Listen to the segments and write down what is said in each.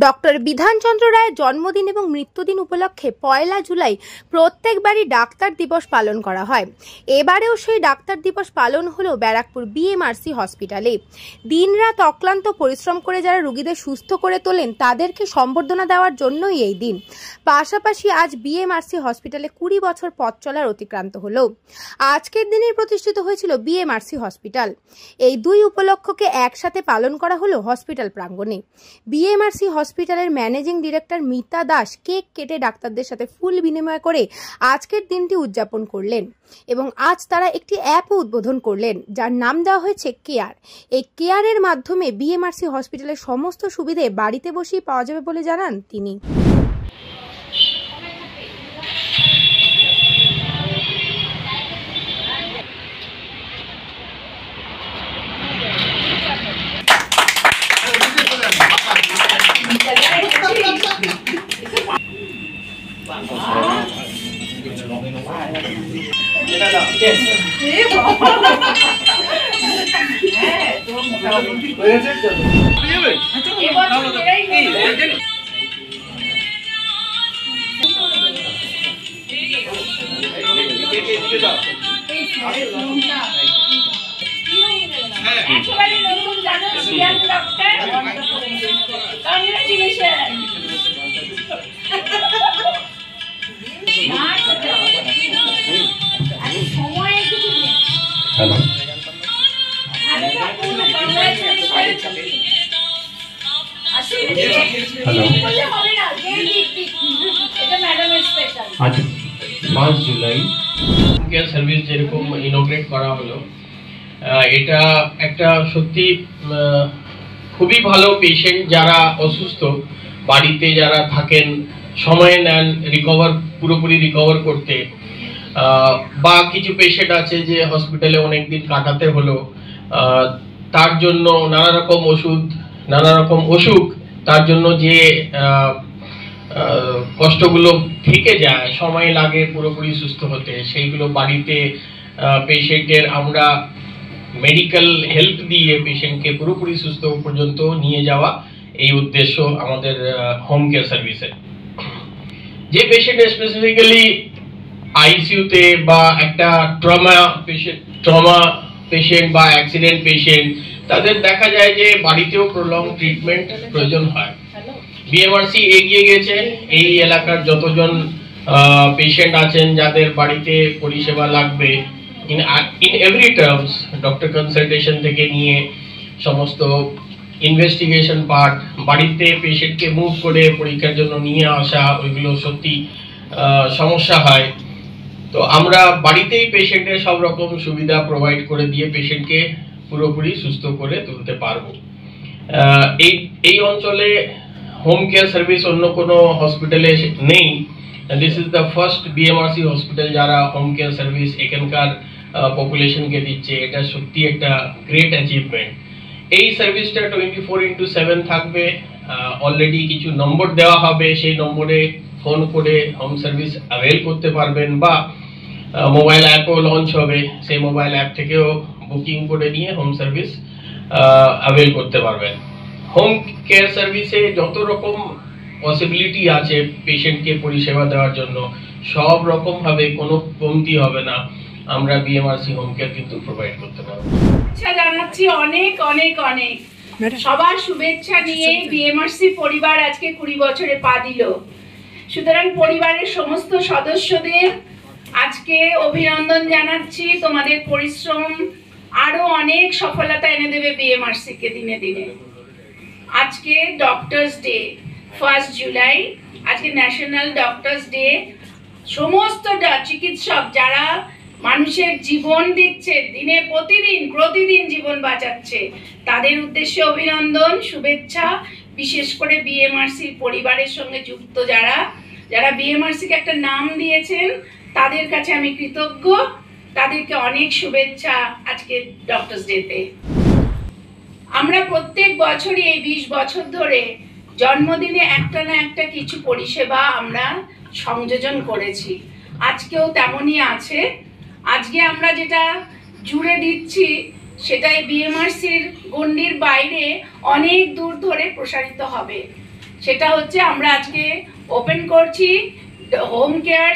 Doctor Bidhanchandra রায়ের জন্মদিন এবং মৃত্যুদিন উপলক্ষে 1 জুলাই প্রত্যেকবারই ডাক্তার দিবস পালন করা হয়। এবারেও সেই ডাক্তার দিবস পালন হলো ব্যারাকপুর বিএমআরসি হসপিটালে। দিনরাত অক্লান্ত পরিশ্রম করে যারা রোগীদের সুস্থ করে তোলেন তাদেরকে সম্বর্ধনা দেওয়ার জন্যই এই দিন। পাশাপাশি আজ বিএমআরসি হসপিটালে 20 বছর পথ চলার অতিক্রান্ত হলো। আজকের দিনেই প্রতিষ্ঠিত হয়েছিল বিএমআরসি হসপিটাল। এই দুই উপলক্ষকে একসাথে পালন করা হলো হসপিটাল প্রাঙ্গণে। বিএমআরসি হসপিটালের managing director Mita Das cake কেটে ডাক্তারদের সাথে ফুল বিনিময় করে আজকের দিনটি উদযাপন করলেন এবং আজ তারা একটি অ্যাপও উদ্বোধন করলেন যার নাম দেওয়া হয়েছে কেয়ার। এই কেয়ারের মাধ্যমে বিএমআরসি হসপিটালের সমস্ত সুবিধে বাড়িতে বসেই পাওয়া যাবে বলে জানান তিনি। आज 5 जुलाई কেয়ার সার্ভিস যেরকম ইনোগ্রেট করা হলো, এটা একটা সত্যি খুবই ভালো। পেশেন্ট যারা অসুস্থ বাড়িতে যারা থাকেন সময় নেন পুরোপুরি রিকভার করতে, বা কিছু পেশেন্ট আছে যে হসপিটালে অনেকদিন কাটাতে হলো, তার জন্য নানা রকম ওষুধ নানা রকম অসুখ, তার জন্য যে কষ্টগুলো থেকে যায়, সময় লাগে পুরোপুরি সুস্থ হতে, সেইগুলো বাড়িতে পেশেন্টের আমরা মেডিকেল হেল্প দিয়ে পেশেন্টকে পুরোপুরি সুস্থ পর্যন্ত নিয়ে যাওয়া এই উদ্দেশ্য আমাদের হোম কেয়ার সার্ভিসের। যে পেশেন্ট স্পেসিফিক্যালি আইসিইউতে বা একটা ট্রমা পেশেন্ট বা অ্যাক্সিডেন্ট পেশেন্ট, তাদের দেখা যায় যে বাড়িতেও প্রলং ট্রিটমেন্ট প্রয়োজন হয়। বিএমআরসি এগিয়ে গেছে। এই এলাকার যতজন পেশেন্ট আছেন যাদের বাড়িতে পরিষেবা লাগবে, in every terms, doctor consultation থেকে নিয়ে সমস্ত ইনভেস্টিগেশন পার্ট, বাড়িতে পেশেন্টকে মুভ করে পরীক্ষার জন্য নিয়ে আসা, ওইগুলো সত্যি সমস্যা হয়। তো আমরা বাড়িতেই পেশেন্টের সব রকম সুবিধা প্রোভাইড করে দিয়ে পেশেন্টকে পুরোপুরি সুস্থ করে তুলতে পারবো। এই অঞ্চলে হোম কেয়ার সার্ভিস অন্য কোনো হসপিটালে নেই। This is the first BMRC hospital যারা হোম কেয়ার সার্ভিস এখানকার পপুলেশনকে দিচ্ছে। এটা সত্যি একটা গ্রেট অ্যাচিভমেন্ট। এই সার্ভিসটা 24/7 থাকবে। অলরেডি কিছু নম্বর দেওয়া হবে, সেই নম্বরে ফোন করে হোম সার্ভিস অ্যাভেল করতে পারবেন, বা মোবাইল অ্যাপও লঞ্চ হবে, সেই মোবাইল অ্যাপ থেকেও বুকিং করে নিয়ে হোম সার্ভিস অ্যাভেল করতে পারবেন। হোম কেয়ার সার্ভিসে যত রকম পসিবিলিটি আছে পেশেন্টকে পরিষেবা দেওয়ার জন্য, সব রকম ভাবে কোনো কমতি হবে না। আমরা বিএমআরসি হোম কেয়ার কিন্তু প্রোভাইড করতে পারবো। আচ্ছা, জানাচ্ছি অনেক অনেক অনেক সবার শুভেচ্ছা নিয়ে বিএমআরসি পরিবার আজকে 20 বছরে পা দিল। সুতরাং পরিবারের সমস্ত সদস্যদের আজকে অভিনন্দন জানাচ্ছি। তোমাদের পরিশ্রম আরো অনেক সফলতা এনে দেবে বিএমআরসি কে দিনে দিনে। আজকে ডক্টরস ডে, 1 জুলাই, আজকে ন্যাশনাল ডক্টরস ডে। সমস্ত চিকিৎসক যারা মানুষের জীবন দিচ্ছে, দিনে প্রতিদিন জীবন বাঁচাচ্ছে, তাদের উদ্দেশ্যে অভিনন্দন, শুভেচ্ছা। বিশেষ করে বিএমআরসি পরিবারের সঙ্গে যুক্ত যারা বিএমআরসিকে একটা নাম দিয়েছেন, তাদের কাছে আমি কৃতজ্ঞ। তাদেরকে অনেক শুভেচ্ছা আজকে ডক্টরস ডেতে। আমরা প্রত্যেক বছরই এই 20 বছর ধরে জন্মদিনে একটা না একটা কিছু পরিষেবা আমরা সংযোজন করেছি। আজকেও তেমনই আছে। আজকে আমরা যেটা জুড়ে দিচ্ছি সেটাই বিএমআরসির গণ্ডির বাইরে অনেক দূর ধরে প্রসারিত হবে। সেটা হচ্ছে আমরা আজকে ওপেন করছি, হোম কেয়ার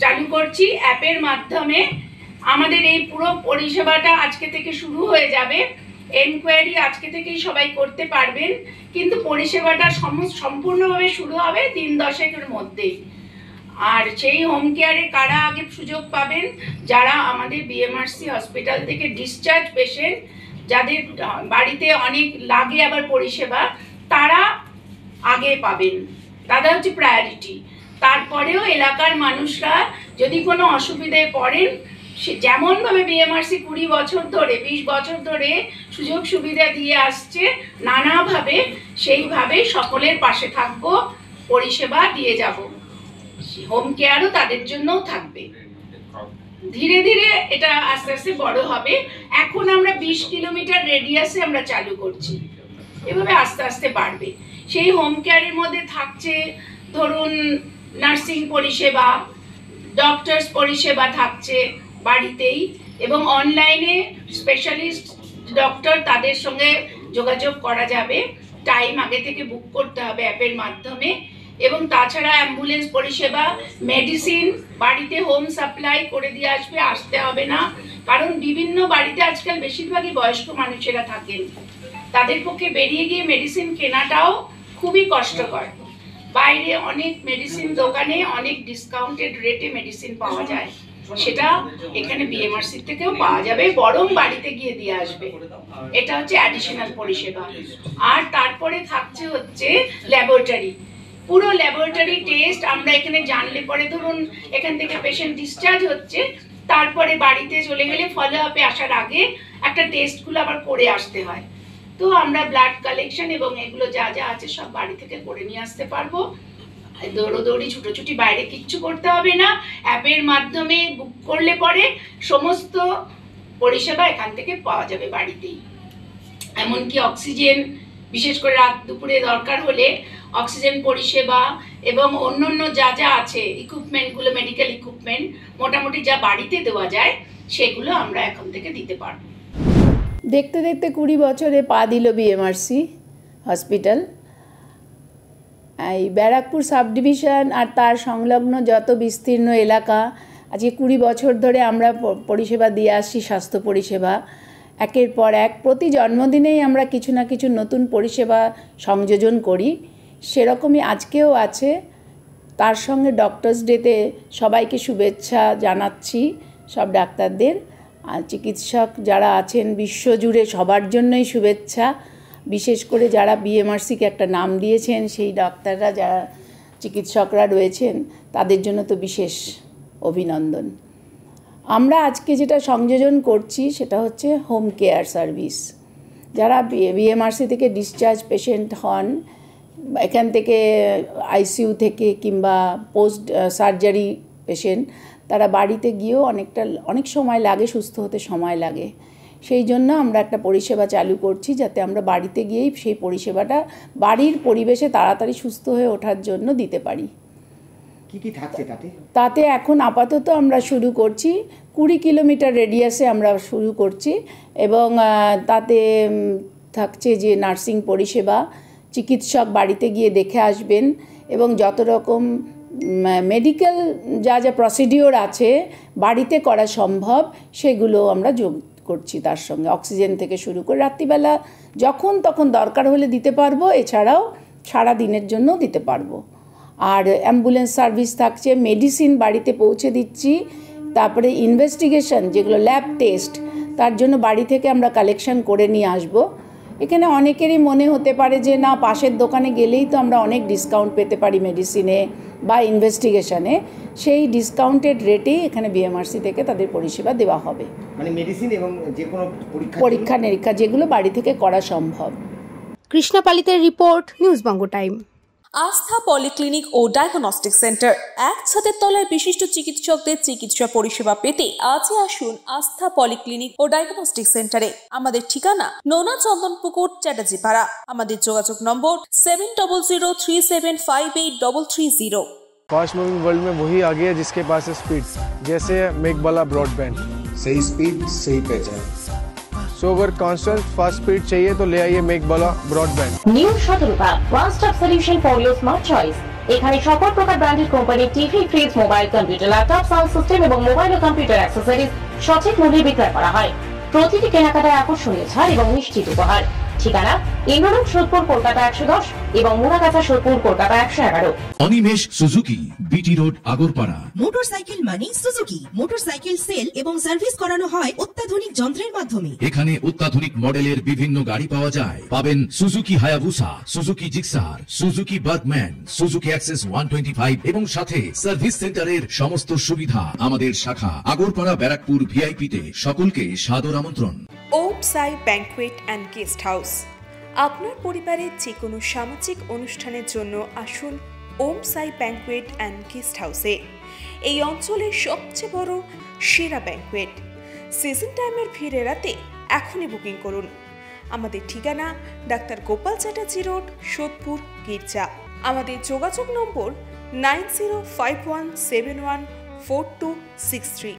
চালু করছি অ্যাপের মাধ্যমে। আমাদের এই পুরো পরিষেবাটা আজকে থেকে শুরু হয়ে যাবে। এনকোয়ারি আজকে থেকেই সবাই করতে পারবেন, কিন্তু পরিষেবাটা সম্পূর্ণভাবে শুরু হবে 3-10 মধ্যেই। আর সেই হোম কেয়ারে কারা আগে সুযোগ পাবেন? যারা আমাদের বিএমআরসি হসপিটাল থেকে ডিসচার্জ পেশেন্ট, যাদের বাড়িতে অনেক লাগে আবার পরিষেবা, তারা আগে পাবেন, তারা হচ্ছে প্রায়োরিটি। তারপরেও এলাকার মানুষরা যদি কোনো অসুবিধায় পড়েন, সে যেমনভাবে বিএমআরসি 20 বছর ধরে 20 বছর ধরে সুযোগ সুবিধা দিয়ে আসছে নানাভাবে, সেইভাবে সকলের পাশে থাকবো, পরিষেবা দিয়ে যাব। হোম কেয়ারও তাদের জন্যও থাকবে। ধীরে ধীরে এটা আস্তে আস্তে বড় হবে। এখন আমরা 20 কিলোমিটার রেডিয়াসে আমরা চালু করছি, এভাবে আস্তে আস্তে বাড়বে। সেই হোম কেয়ারের মধ্যে থাকছে ধরুন নার্সিং পরিষেবা, ডক্টরস পরিষেবা থাকছে বাড়িতেই, এবং অনলাইনে স্পেশালিস্ট ডক্টর তাদের সঙ্গে যোগাযোগ করা যাবে। টাইম আগে থেকে বুক করতে হবে অ্যাপের মাধ্যমে। এবং তাছাড়া অ্যাম্বুলেন্স পরিষেবা, মেডিসিন বাড়িতে হোম সাপ্লাই করে দিয়ে আসতে হবে না। কারণ বিভিন্ন বাড়িতে আজকাল বেশিরভাগই বয়স্ক মানুষেরা থাকেন, তাদের পক্ষে বেরিয়ে গিয়ে মেডিসিন কেনাটাও খুবই কষ্টকর। বাইরে অনেক মেডিসিন দোকানে অনেক ডিসকাউন্টেড রেটে মেডিসিন পাওয়া যায়, সেটা এখানে বিএমআরসি থেকেও পাওয়া যাবে, বরং বাড়িতে গিয়ে দিয়ে আসবে। এটা হচ্ছে অ্যাডিশনাল পরিষেবা। আর তারপরে থাকছে হচ্ছে ল্যাবরেটরি, পুরো ল্যাবরেটরি টেস্ট আমরা এখানে জানলে পরে, ধরুন এখান থেকে পেশেন্ট ডিসচার্জ হচ্ছে, তারপরে বাড়িতে চলে গেলে ফলো আপে আসার আগে একটা টেস্টগুলো আবার করে আসতে হয়। তো আমরা ব্লাড কালেকশন এবং এগুলো যা যা আছে সব বাড়ি থেকে করে নিয়ে আসতে পারবো। দৌড়োদৌড়ি ছুটোছুটি বাইরে কিচ্ছু করতে হবে না। অ্যাপের মাধ্যমে বুক করলে পরে সমস্ত পরিষেবা এখান থেকে পাওয়া যাবে বাড়িতেই। এমনকি অক্সিজেন, বিশেষ করে রাত দুপুরে দরকার হলে অক্সিজেন পরিষেবা এবং অন্যান্য যা যা আছে ইকুইপমেন্টগুলো, মেডিকেল ইকুইপমেন্ট মোটামুটি যা বাড়িতে দেওয়া যায় সেগুলো আমরা এখন থেকে দিতে পারবো। দেখতে দেখতে 20 বছরে পা দিল বিএমআরসি হসপিটাল। এই ব্যারাকপুর সাব ডিভিশন আর তার সংলগ্ন যত বিস্তীর্ণ এলাকা, আজকে 20 বছর ধরে আমরা পরিষেবা দিয়ে আসছি, স্বাস্থ্য পরিষেবা। একের পর এক প্রতি জন্মদিনেই আমরা কিছু না কিছু নতুন পরিষেবা সংযোজন করি, সেরকমই আজকেও আছে। তার সঙ্গে ডক্টরস ডেতে সবাইকে শুভেচ্ছা জানাচ্ছি, সব ডাক্তারদের আর চিকিৎসক যারা আছেন বিশ্বজুড়ে সবার জন্যই শুভেচ্ছা। বিশেষ করে যারা বিএমআরসিকে একটা নাম দিয়েছেন, সেই ডাক্তাররা যারা চিকিৎসকরা রয়েছেন তাদের জন্য তো বিশেষ অভিনন্দন। আমরা আজকে যেটা সংযোজন করছি সেটা হচ্ছে হোম কেয়ার সার্ভিস। যারা বিএমআরসি থেকে ডিসচার্জ পেশেন্ট হন, এখান থেকে আইসিইউ থেকে কিংবা পোস্ট সার্জারি পেশেন্ট, তারা বাড়িতে গিয়েও অনেক সময় লাগে, সুস্থ হতে সময় লাগে। সেই জন্য আমরা একটা পরিষেবা চালু করছি, যাতে আমরা বাড়িতে গিয়েই সেই পরিষেবাটা বাড়ির পরিবেশে তাড়াতাড়ি সুস্থ হয়ে ওঠার জন্য দিতে পারি। কি কি থাকছে তাতে এখন আপাতত আমরা শুরু করছি 20 কিলোমিটার রেডিয়াসে আমরা শুরু করছি, এবং তাতে থাকছে যে নার্সিং পরিষেবা, চিকিৎসক বাড়িতে গিয়ে দেখে আসবেন, এবং যত রকম মেডিকেল যা যা প্রসিডিওর আছে বাড়িতে করা সম্ভব সেগুলো আমরা যোগ করছি। তার সঙ্গে অক্সিজেন থেকে শুরু করে রাত্রিবেলা যখন তখন দরকার হলে দিতে পারবো, এছাড়াও সারা দিনের জন্য দিতে পারবো। আর অ্যাম্বুলেন্স সার্ভিস থাকছে, মেডিসিন বাড়িতে পৌঁছে দিচ্ছি। তারপরে ইনভেস্টিগেশন, যেগুলো ল্যাব টেস্ট, তার জন্য বাড়ি থেকে আমরা কালেকশন করে নিয়ে আসবো। এখানে অনেকেরই মনে হতে পারে যে না, পাশের দোকানে গেলেই তো আমরা অনেক ডিসকাউন্ট পেতে পারি মেডিসিনে বা ইনভেস্টিগেশনে। সেই ডিসকাউন্টেড রেটেই এখানে বিএমআরসি থেকে তাদের পরিষেবা দেওয়া হবে। মানে মেডিসিন এবং যে কোনো পরীক্ষা নিরীক্ষা যেগুলো বাড়ি থেকে করা সম্ভব। কৃষ্ণা পালিতের রিপোর্ট, নিউজ বঙ্গ টাইম। আস্থা পলিক্লিনিক ও ডায়াগনস্টিক সেন্টার, এক ছাদের তলায় বিশিষ্ট চিকিৎসকদের চিকিৎসা পরিষেবা পেতে আজই আসুন আস্থা পলিক্লিনিক ও ডায়াগনস্টিক সেন্টারে। আমাদের ঠিকানা নোনা চন্দনপুকুর, চ্যাটার্জিপাড়া। আমাদের যোগাযোগ নম্বর 7003758330। फास्ट मूविंग वर्ल्ड में वही आगे है जिसके पास है स्पीड, जैसे मेघबाला ब्रॉडबैंड। सही स्पीड, सही पहचान। सो अगर कांस्टेंट फास्ट स्पीड चाहिए तो ले आइए मेक बाला ब्रॉडबैंड। নিউ সতর্কতা one stop solution for your smart choice. এখানে সকল প্রকার ব্র্যান্ডেড কোম্পানির TV, fridge, mobile, computer, laptop, sound system এবং মোবাইল ও কম্পিউটার অ্যাক্সেসরিজ সঠিক মূল্যে বিক্রয় করা হয়। প্রতিটি কেনাকাটায় আকর্ষণীয় ছাড় এবং নিশ্চিত উপহার। ঠিকানা ইন্দ্রলোক সোদপুর কলকাতা 110 এবং Muragachha Sodepur Kolkata 111। Animesh Suzuki, BT road, Agarpara. Motorcycle মানে সুজুকি। মোটরসাইকেল সেল এবং সার্ভিস করানো হয় অত্যাধুনিক যন্ত্রের মাধ্যমে। এখানে অত্যাধুনিক মডেলের বিভিন্ন গাড়ি পাওয়া যায়। পাবেন Suzuki Hayabusa, Suzuki Gixxer, Suzuki Bergman, Suzuki access 125 এবং সাথে সার্ভিস সেন্টারের সমস্ত সুবিধা। আমাদের শাখা আগরপাড়া ব্যারাকপুর ভিআইপি তে। সকলকে সাদর আমন্ত্রণ। ওম সাই ব্যাংকুয়েট অ্যান্ড গেস্ট হাউস। আপনার পরিবারের যে কোনো সামাজিক অনুষ্ঠানের জন্য আসুন ওম সাই ব্যাংকুয়েট অ্যান্ড গেস্ট হাউসে। এই অঞ্চলের সবচেয়ে বড় সেরা ব্যাংকুয়েট। সিজন টাইমের ভিড় এড়াতে এখনই বুকিং করুন। আমাদের ঠিকানা ডাক্তার গোপাল চ্যাটার্জি রোড, সোদপুর, গির্জা। আমাদের যোগাযোগ নম্বর 9051714263।